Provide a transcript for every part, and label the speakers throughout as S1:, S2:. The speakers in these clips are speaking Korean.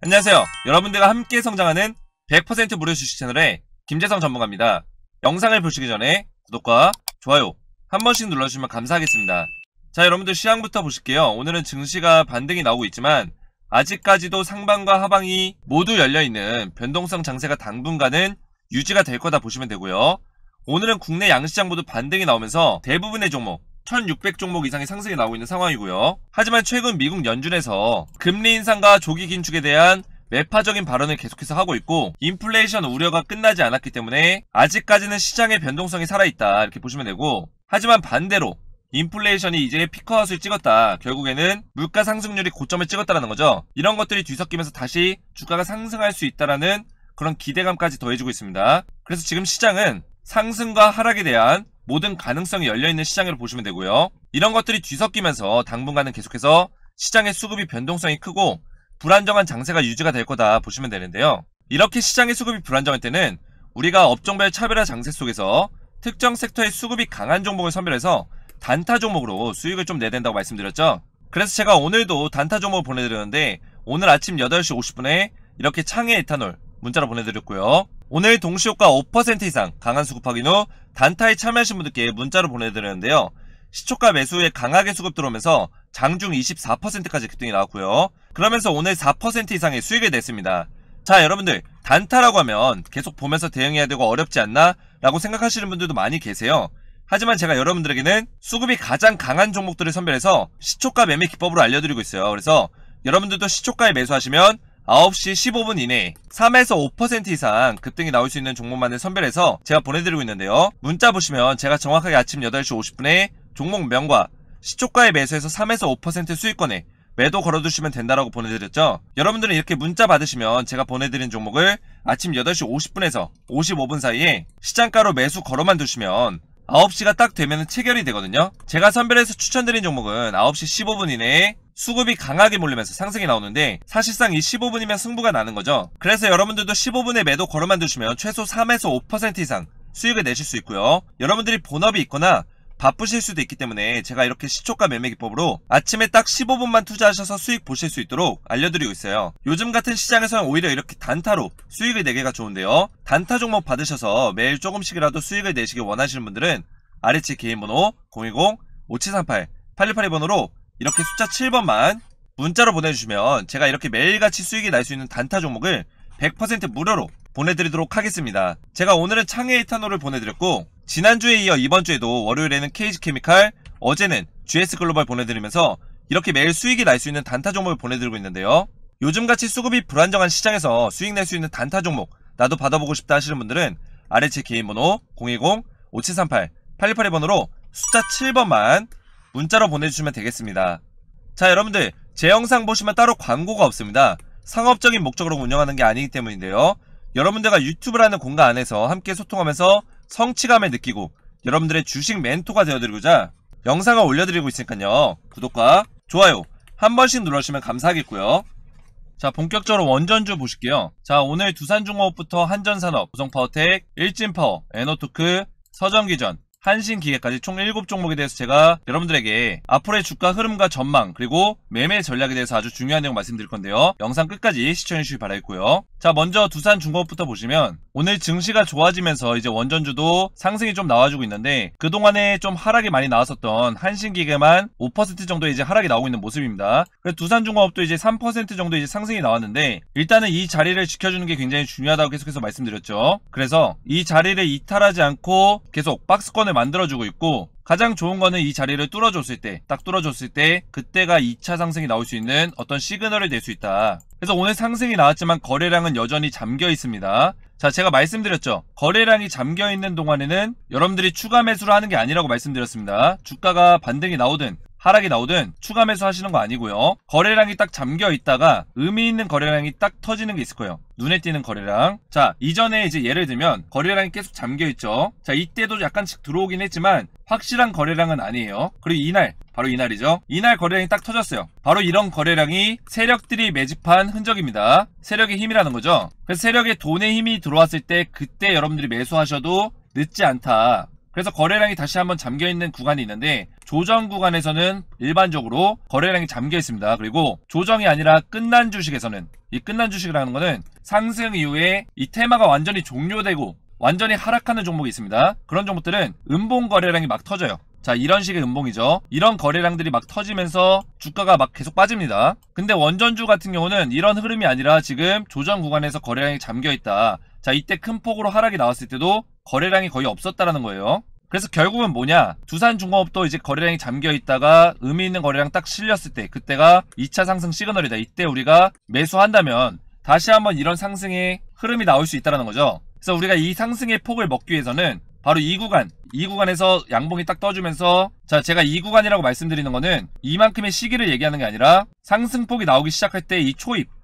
S1: 안녕하세요. 여러분들과 함께 성장하는 100% 무료 주식 채널의 김재성 전문가입니다. 영상을 보시기 전에 구독과 좋아요 한 번씩 눌러주시면 감사하겠습니다. 자, 여러분들 시황부터 보실게요. 오늘은 증시가 반등이 나오고 있지만 아직까지도 상방과 하방이 모두 열려있는 변동성 장세가 당분간은 유지가 될 거다 보시면 되고요. 오늘은 국내 양시장 모두 반등이 나오면서 대부분의 종목 1600 종목 이상의 상승이 나오고 있는 상황이고요. 하지만 최근 미국 연준에서 금리 인상과 조기 긴축에 대한 매파적인 발언을 계속해서 하고 있고 인플레이션 우려가 끝나지 않았기 때문에 아직까지는 시장의 변동성이 살아있다 이렇게 보시면 되고, 하지만 반대로 인플레이션이 이제 피크아웃을 찍었다, 결국에는 물가 상승률이 고점을 찍었다라는 거죠. 이런 것들이 뒤섞이면서 다시 주가가 상승할 수 있다라는 그런 기대감까지 더해지고 있습니다. 그래서 지금 시장은 상승과 하락에 대한 모든 가능성이 열려있는 시장으로 보시면 되고요. 이런 것들이 뒤섞이면서 당분간은 계속해서 시장의 수급이 변동성이 크고 불안정한 장세가 유지가 될 거다 보시면 되는데요. 이렇게 시장의 수급이 불안정할 때는 우리가 업종별 차별화 장세 속에서 특정 섹터의 수급이 강한 종목을 선별해서 단타 종목으로 수익을 좀 내야 된다고 말씀드렸죠. 그래서 제가 오늘도 단타 종목을 보내드렸는데 오늘 아침 8시 50분에 이렇게 창의 에탄올 문자로 보내드렸고요. 오늘 동시효과 5% 이상 강한 수급 확인 후 단타에 참여하신 분들께 문자로 보내드렸는데요. 시초가 매수에 강하게 수급 들어오면서 장중 24%까지 급등이 나왔고요. 그러면서 오늘 4% 이상의 수익을 냈습니다. 자, 여러분들 단타라고 하면 계속 보면서 대응해야 되고 어렵지 않나? 라고 생각하시는 분들도 많이 계세요. 하지만 제가 여러분들에게는 수급이 가장 강한 종목들을 선별해서 시초가 매매 기법으로 알려드리고 있어요. 그래서 여러분들도 시초가에 매수하시면 9시 15분 이내에 3에서 5% 이상 급등이 나올 수 있는 종목만을 선별해서 제가 보내드리고 있는데요. 문자 보시면 제가 정확하게 아침 8시 50분에 종목명과 시초가에 매수해서 3에서 5% 수익권에 매도 걸어두시면 된다라고 보내드렸죠. 여러분들은 이렇게 문자 받으시면 제가 보내드린 종목을 아침 8시 50분에서 55분 사이에 시장가로 매수 걸어만 두시면 9시가 딱 되면 체결이 되거든요. 제가 선별해서 추천드린 종목은 9시 15분 이내에 수급이 강하게 몰리면서 상승이 나오는데 사실상 이 15분이면 승부가 나는 거죠. 그래서 여러분들도 15분에 매도 걸어만 두시면 최소 3에서 5% 이상 수익을 내실 수 있고요. 여러분들이 본업이 있거나 바쁘실 수도 있기 때문에 제가 이렇게 시초가 매매 기법으로 아침에 딱 15분만 투자하셔서 수익 보실 수 있도록 알려드리고 있어요. 요즘 같은 시장에서는 오히려 이렇게 단타로 수익을 내기가 좋은데요. 단타 종목 받으셔서 매일 조금씩이라도 수익을 내시길 원하시는 분들은 아래치 개인번호 010-5738-8182번호로 이렇게 숫자 7번만 문자로 보내주시면 제가 이렇게 매일같이 수익이 날 수 있는 단타 종목을 100% 무료로 보내드리도록 하겠습니다. 제가 오늘은 창의 에탄올을 보내드렸고 지난주에 이어 이번주에도 월요일에는 KG케미칼, 어제는 GS글로벌 보내드리면서 이렇게 매일 수익이 날 수 있는 단타 종목을 보내드리고 있는데요. 요즘같이 수급이 불안정한 시장에서 수익 낼 수 있는 단타 종목 나도 받아보고 싶다 하시는 분들은 아래 제 개인번호 010-5738-8182번호로 숫자 7번만 문자로 보내주시면 되겠습니다. 자, 여러분들 제 영상 보시면 따로 광고가 없습니다. 상업적인 목적으로 운영하는 게 아니기 때문인데요. 여러분들과 유튜브라는 공간 안에서 함께 소통하면서 성취감을 느끼고 여러분들의 주식 멘토가 되어드리고자 영상을 올려드리고 있으니까요. 구독과 좋아요 한 번씩 눌러주시면 감사하겠고요. 자, 본격적으로 원전주 보실게요. 자, 오늘 두산중공업부터 한전산업, 우성파워텍, 일진파워, 에너토크, 서정기전, 한신기계까지 총 7종목에 대해서 제가 여러분들에게 앞으로의 주가 흐름과 전망 그리고 매매 전략에 대해서 아주 중요한 내용 말씀드릴 건데요. 영상 끝까지 시청해주시기 바라겠고요. 자, 먼저 두산중공업부터 보시면 오늘 증시가 좋아지면서 이제 원전주도 상승이 좀 나와주고 있는데 그동안에 좀 하락이 많이 나왔었던 한신기계만 5% 정도 이제 하락이 나오고 있는 모습입니다. 그래서 두산중공업도 이제 3% 정도 이제 상승이 나왔는데 일단은 이 자리를 지켜주는 게 굉장히 중요하다고 계속해서 말씀드렸죠. 그래서 이 자리를 이탈하지 않고 계속 박스권을 만들어주고 있고 가장 좋은 거는 이 자리를 뚫어줬을 때, 딱 뚫어줬을 때 그때가 2차 상승이 나올 수 있는 어떤 시그널을 낼 수 있다. 그래서 오늘 상승이 나왔지만 거래량은 여전히 잠겨 있습니다. 자, 제가 말씀드렸죠. 거래량이 잠겨 있는 동안에는 여러분들이 추가 매수를 하는 게 아니라고 말씀드렸습니다. 주가가 반등이 나오든 하락이 나오든 추가 매수 하시는 거 아니고요. 거래량이 딱 잠겨 있다가 의미 있는 거래량이 딱 터지는 게 있을 거예요. 눈에 띄는 거래량. 자, 이전에 이제 예를 들면 거래량이 계속 잠겨 있죠. 자, 이때도 약간씩 들어오긴 했지만 확실한 거래량은 아니에요. 그리고 이날, 바로 이날이죠. 이날 거래량이 딱 터졌어요. 바로 이런 거래량이 세력들이 매집한 흔적입니다. 세력의 힘이라는 거죠. 그래서 세력의 돈의 힘이 들어왔을 때 그때 여러분들이 매수하셔도 늦지 않다. 그래서 거래량이 다시 한번 잠겨있는 구간이 있는데 조정 구간에서는 일반적으로 거래량이 잠겨 있습니다. 그리고 조정이 아니라 끝난 주식에서는, 이 끝난 주식이라는 거는 상승 이후에 이 테마가 완전히 종료되고 완전히 하락하는 종목이 있습니다. 그런 종목들은 음봉 거래량이 막 터져요. 자, 이런 식의 음봉이죠. 이런 거래량들이 막 터지면서 주가가 막 계속 빠집니다. 근데 원전주 같은 경우는 이런 흐름이 아니라 지금 조정 구간에서 거래량이 잠겨있다. 자, 이때 큰 폭으로 하락이 나왔을 때도 거래량이 거의 없었다라는 거예요. 그래서 결국은 뭐냐, 두산중공업도 이제 거래량이 잠겨있다가 의미 있는 거래량 딱 실렸을 때, 그때가 2차 상승 시그널이다. 이때 우리가 매수한다면 다시 한번 이런 상승의 흐름이 나올 수 있다는 거죠. 그래서 우리가 이 상승의 폭을 먹기 위해서는 바로 이 구간에서 양봉이 딱 떠주면서, 자, 제가 이 구간이라고 말씀드리는 거는 이만큼의 시기를 얘기하는 게 아니라 상승폭이 나오기 시작할 때 이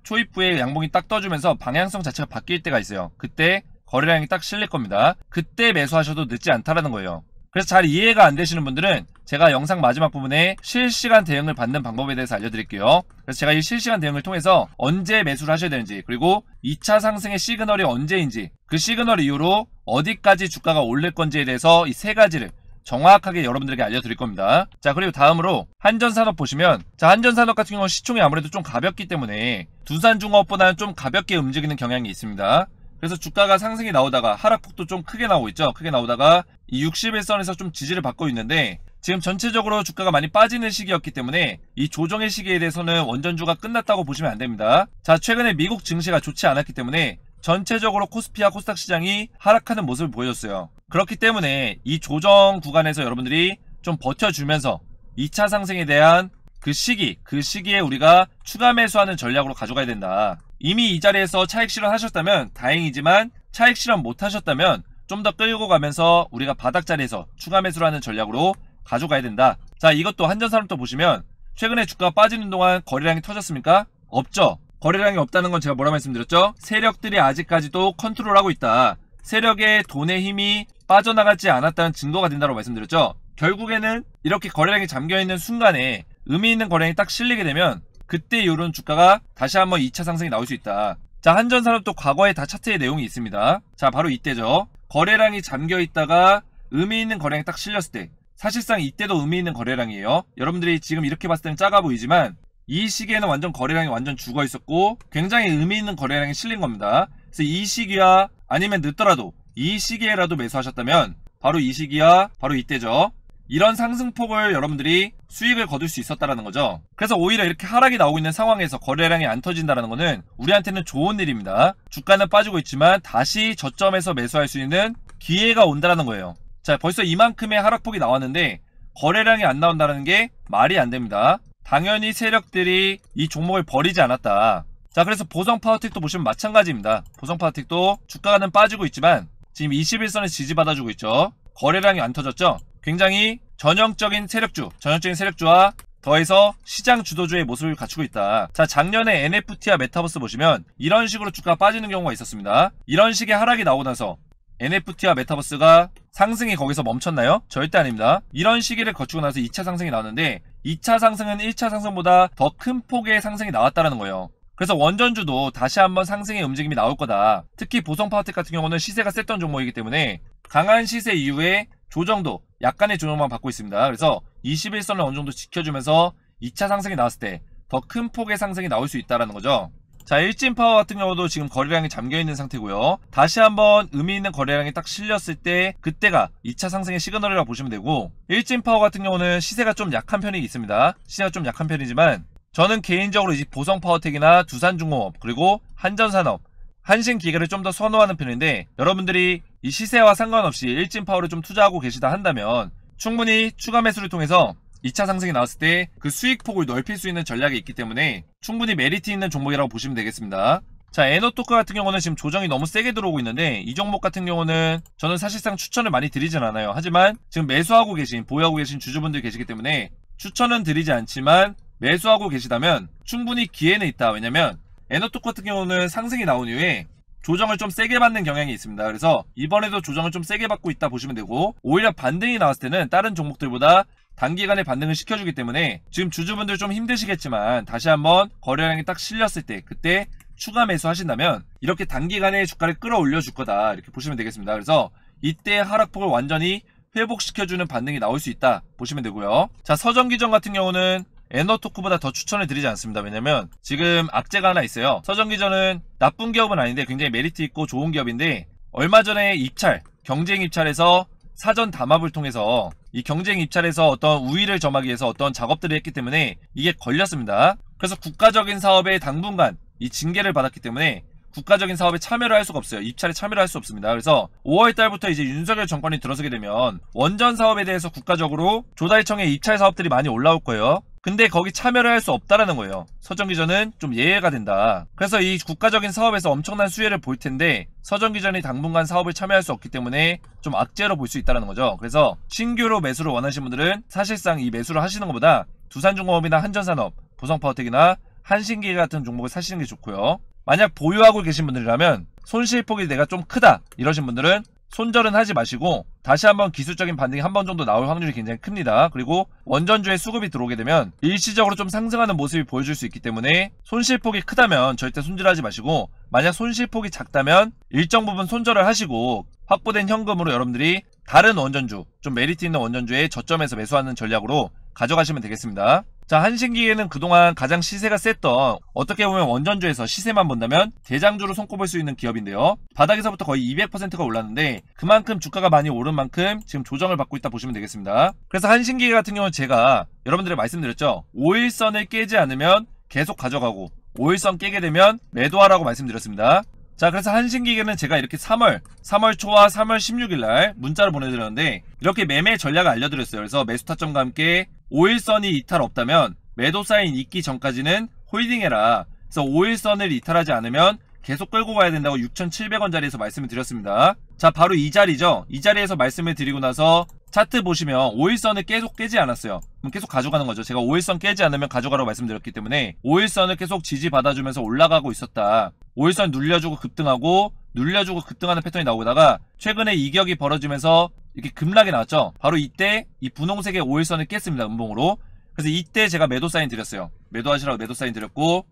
S1: 초입부에 양봉이 딱 떠주면서 방향성 자체가 바뀔 때가 있어요. 그때 거래량이 딱 실릴 겁니다. 그때 매수하셔도 늦지 않다라는 거예요. 그래서 잘 이해가 안 되시는 분들은 제가 영상 마지막 부분에 실시간 대응을 받는 방법에 대해서 알려드릴게요. 그래서 제가 이 실시간 대응을 통해서 언제 매수를 하셔야 되는지, 그리고 2차 상승의 시그널이 언제인지, 그 시그널 이후로 어디까지 주가가 오를 건지에 대해서 이 세 가지를 정확하게 여러분들에게 알려드릴 겁니다. 자, 그리고 다음으로 한전산업 보시면, 자, 한전산업 같은 경우는 시총이 아무래도 좀 가볍기 때문에 두산중공업보다는 좀 가볍게 움직이는 경향이 있습니다. 그래서 주가가 상승이 나오다가 하락폭도 좀 크게 나오고 있죠. 크게 나오다가 이 61선에서 좀 지지를 받고 있는데, 지금 전체적으로 주가가 많이 빠지는 시기였기 때문에 이 조정의 시기에 대해서는 원전주가 끝났다고 보시면 안됩니다. 자, 최근에 미국 증시가 좋지 않았기 때문에 전체적으로 코스피와 코스닥 시장이 하락하는 모습을 보여줬어요. 그렇기 때문에 이 조정 구간에서 여러분들이 좀 버텨주면서 2차 상승에 대한 그 시기에 우리가 추가 매수하는 전략으로 가져가야 된다. 이미 이 자리에서 차익 실현하셨다면 다행이지만, 차익 실현 못하셨다면 좀 더 끌고 가면서 우리가 바닥 자리에서 추가 매수를 하는 전략으로 가져가야 된다. 자, 이것도 한전산업도 보시면 최근에 주가가 빠지는 동안 거래량이 터졌습니까? 없죠. 거래량이 없다는 건 제가 뭐라 말씀드렸죠? 세력들이 아직까지도 컨트롤하고 있다. 세력의 돈의 힘이 빠져나가지 않았다는 증거가 된다고 말씀드렸죠. 결국에는 이렇게 거래량이 잠겨있는 순간에 의미 있는 거래량이 딱 실리게 되면 그때 이후로는 주가가 다시 한번 2차 상승이 나올 수 있다. 자, 한전산업도 과거에 다 차트의 내용이 있습니다. 자, 바로 이때죠. 거래량이 잠겨있다가 의미 있는 거래량이 딱 실렸을 때, 사실상 이때도 의미 있는 거래량이에요. 여러분들이 지금 이렇게 봤을 때는 작아 보이지만 이 시기에는 완전 거래량이 완전 죽어 있었고 굉장히 의미 있는 거래량이 실린 겁니다. 그래서 이 시기와 아니면 늦더라도 이 시기에라도 매수하셨다면 바로 이 시기와 바로 이때죠. 이런 상승폭을 여러분들이 수익을 거둘 수 있었다라는 거죠. 그래서 오히려 이렇게 하락이 나오고 있는 상황에서 거래량이 안 터진다는 거는 우리한테는 좋은 일입니다. 주가는 빠지고 있지만 다시 저점에서 매수할 수 있는 기회가 온다라는 거예요. 자, 벌써 이만큼의 하락폭이 나왔는데 거래량이 안 나온다는 게 말이 안 됩니다. 당연히 세력들이 이 종목을 버리지 않았다. 자, 그래서 보성파워텍도 보시면 마찬가지입니다. 보성파워텍도 주가는 빠지고 있지만 지금 21선에 지지받아주고 있죠. 거래량이 안 터졌죠. 굉장히 전형적인 세력주와 더해서 시장 주도주의 모습을 갖추고 있다. 자, 작년에 NFT와 메타버스 보시면 이런 식으로 주가가 빠지는 경우가 있었습니다. 이런 식의 하락이 나오고 나서 NFT와 메타버스가 상승이 거기서 멈췄나요? 절대 아닙니다. 이런 시기를 거치고 나서 2차 상승이 나왔는데 2차 상승은 1차 상승보다 더 큰 폭의 상승이 나왔다는 거예요. 그래서 원전주도 다시 한번 상승의 움직임이 나올 거다. 특히 보성파워텍 같은 경우는 시세가 셌던 종목이기 때문에 강한 시세 이후에 조정도 약간의 조정만 받고 있습니다. 그래서 21선을 어느 정도 지켜주면서 2차 상승이 나왔을 때 더 큰 폭의 상승이 나올 수 있다는 거죠. 자, 일진파워 같은 경우도 지금 거래량이 잠겨있는 상태고요. 다시 한번 의미 있는 거래량이 딱 실렸을 때 그때가 2차 상승의 시그널이라고 보시면 되고, 일진파워 같은 경우는 시세가 좀 약한 편이 있습니다. 시세가 좀 약한 편이지만 저는 개인적으로 이제 보성파워텍이나 두산중공업 그리고 한전산업, 한신기계를 좀 더 선호하는 편인데, 여러분들이 이 시세와 상관없이 일진파워를 좀 투자하고 계시다 한다면 충분히 추가 매수를 통해서 2차 상승이 나왔을 때 그 수익폭을 넓힐 수 있는 전략이 있기 때문에 충분히 메리트 있는 종목이라고 보시면 되겠습니다. 자, 에너토크 같은 경우는 지금 조정이 너무 세게 들어오고 있는데 이 종목 같은 경우는 저는 사실상 추천을 많이 드리진 않아요. 하지만 지금 매수하고 계신, 보유하고 계신 주주분들 계시기 때문에 추천은 드리지 않지만 매수하고 계시다면 충분히 기회는 있다. 왜냐면 에너토크 같은 경우는 상승이 나온 이후에 조정을 좀 세게 받는 경향이 있습니다. 그래서 이번에도 조정을 좀 세게 받고 있다 보시면 되고, 오히려 반등이 나왔을 때는 다른 종목들보다 단기간에 반등을 시켜주기 때문에 지금 주주분들 좀 힘드시겠지만 다시 한번 거래량이 딱 실렸을 때 그때 추가 매수하신다면 이렇게 단기간에 주가를 끌어올려 줄 거다, 이렇게 보시면 되겠습니다. 그래서 이때 하락폭을 완전히 회복시켜주는 반등이 나올 수 있다 보시면 되고요. 자, 서정기전 같은 경우는 에너토크보다 더 추천을 드리지 않습니다. 왜냐면 지금 악재가 하나 있어요. 서정기전은 나쁜 기업은 아닌데 굉장히 메리트 있고 좋은 기업인데, 얼마 전에 입찰, 경쟁 입찰에서 사전 담합을 통해서 이 경쟁 입찰에서 어떤 우위를 점하기 위해서 어떤 작업들을 했기 때문에 이게 걸렸습니다. 그래서 국가적인 사업에 당분간 이 징계를 받았기 때문에 국가적인 사업에 참여를 할 수가 없어요. 입찰에 참여를 할 수 없습니다. 그래서 5월달부터 이제 윤석열 정권이 들어서게 되면 원전 사업에 대해서 국가적으로 조달청의 입찰 사업들이 많이 올라올 거예요. 근데 거기 참여를 할 수 없다라는 거예요. 서정기전은 좀 예외가 된다. 그래서 이 국가적인 사업에서 엄청난 수혜를 볼 텐데 서정기전이 당분간 사업을 참여할 수 없기 때문에 좀 악재로 볼 수 있다는 거죠. 그래서 신규로 매수를 원하시는 분들은 사실상 이 매수를 하시는 것보다 두산중공업이나 한전산업, 보성파워텍이나 한신기계 같은 종목을 사시는 게 좋고요. 만약 보유하고 계신 분들이라면 손실폭이 내가 좀 크다 이러신 분들은 손절은 하지 마시고 다시 한번 기술적인 반등이 한 번 정도 나올 확률이 굉장히 큽니다. 그리고 원전주에 수급이 들어오게 되면 일시적으로 좀 상승하는 모습이 보여줄 수 있기 때문에 손실폭이 크다면 절대 손절하지 마시고, 만약 손실폭이 작다면 일정 부분 손절을 하시고 확보된 현금으로 여러분들이 다른 원전주, 좀 메리트 있는 원전주에 저점에서 매수하는 전략으로 가져가시면 되겠습니다. 자, 한신기계는 그동안 가장 시세가 셌던, 어떻게 보면 원전주에서 시세만 본다면 대장주로 손꼽을 수 있는 기업인데요. 바닥에서부터 거의 200%가 올랐는데 그만큼 주가가 많이 오른 만큼 지금 조정을 받고 있다 보시면 되겠습니다. 그래서 한신기계 같은 경우는 제가 여러분들에게 말씀드렸죠. 5일선을 깨지 않으면 계속 가져가고 5일선 깨게 되면 매도하라고 말씀드렸습니다. 자, 그래서 한신기계는 제가 이렇게 3월 초와 3월 16일날 문자를 보내드렸는데 이렇게 매매 전략을 알려드렸어요. 그래서 매수 타점과 함께 5일선이 이탈 없다면 매도 사인 있기 전까지는 홀딩해라. 그래서 5일선을 이탈하지 않으면 계속 끌고 가야 된다고 6,700원 자리에서 말씀을 드렸습니다. 자, 바로 이 자리죠. 이 자리에서 말씀을 드리고 나서 차트 보시면 5일선을 계속 깨지 않았어요. 그럼 계속 가져가는 거죠. 제가 5일선 깨지 않으면 가져가라고 말씀드렸기 때문에 5일선을 계속 지지받아주면서 올라가고 있었다. 5일선 눌려주고 급등하고 눌려주고 급등하는 패턴이 나오다가 최근에 이격이 벌어지면서 이렇게 급락이 나왔죠. 바로 이때 이 분홍색의 5일선을 깼습니다. 음봉으로. 그래서 이때 제가 매도 사인 드렸어요. 매도하시라고 매도 사인 드렸고,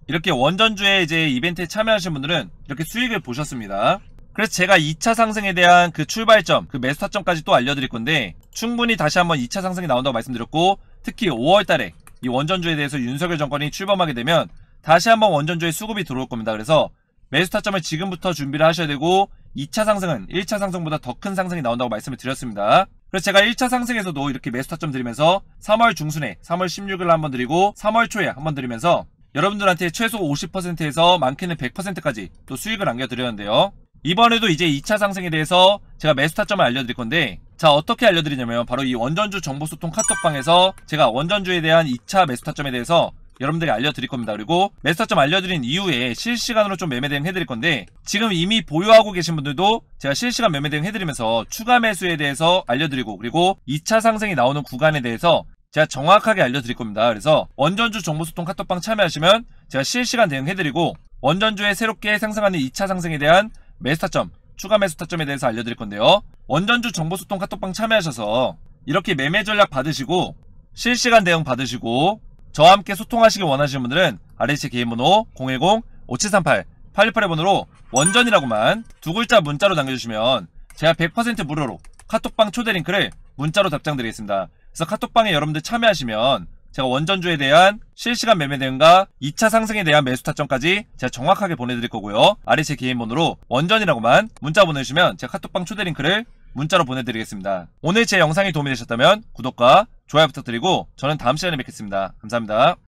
S1: 이렇게 원전주에 이제 이벤트에 참여하신 분들은 이렇게 수익을 보셨습니다. 그래서 제가 2차 상승에 대한 그 출발점, 그 매수 타점까지 또 알려드릴 건데, 충분히 다시 한번 2차 상승이 나온다고 말씀드렸고, 특히 5월달에 이 원전주에 대해서 윤석열 정권이 출범하게 되면 다시 한번 원전주에 수급이 들어올 겁니다. 그래서 매수 타점을 지금부터 준비를 하셔야 되고, 2차 상승은 1차 상승보다 더 큰 상승이 나온다고 말씀을 드렸습니다. 그래서 제가 1차 상승에서도 이렇게 매수 타점 드리면서 3월 중순에 3월 16일 한번 드리고 3월 초에 한번 드리면서 여러분들한테 최소 50%에서 많게는 100%까지 또 수익을 안겨드렸는데요. 이번에도 이제 2차 상승에 대해서 제가 매수 타점을 알려드릴 건데, 자, 어떻게 알려드리냐면 바로 이 원전주 정보소통 카톡방에서 제가 원전주에 대한 2차 매수 타점에 대해서 여러분들이 알려드릴 겁니다. 그리고 매수 타점 알려드린 이후에 실시간으로 좀 매매 대응 해드릴 건데, 지금 이미 보유하고 계신 분들도 제가 실시간 매매 대응 해드리면서 추가 매수에 대해서 알려드리고, 그리고 2차 상승이 나오는 구간에 대해서 제가 정확하게 알려드릴 겁니다. 그래서 원전주 정보소통 카톡방 참여하시면 제가 실시간 대응 해드리고, 원전주에 새롭게 상승하는 2차 상승에 대한 매수 타점, 추가 매수 타점에 대해서 알려드릴 건데요. 원전주 정보소통 카톡방 참여하셔서 이렇게 매매 전략 받으시고 실시간 대응 받으시고 저와 함께 소통하시길 원하시는 분들은 아래 제 개인번호 010-5738-868번으로 원전이라고만 두 글자 문자로 남겨주시면 제가 100% 무료로 카톡방 초대 링크를 문자로 답장드리겠습니다. 그래서 카톡방에 여러분들 참여하시면 제가 원전주에 대한 실시간 매매 대응과 2차 상승에 대한 매수 타점까지 제가 정확하게 보내드릴 거고요. 아래 제 개인번호로 원전이라고만 문자 보내주시면 제가 카톡방 초대 링크를 문자로 보내드리겠습니다. 오늘 제 영상이 도움이 되셨다면 구독과 좋아요 부탁드리고 저는 다음 시간에 뵙겠습니다. 감사합니다.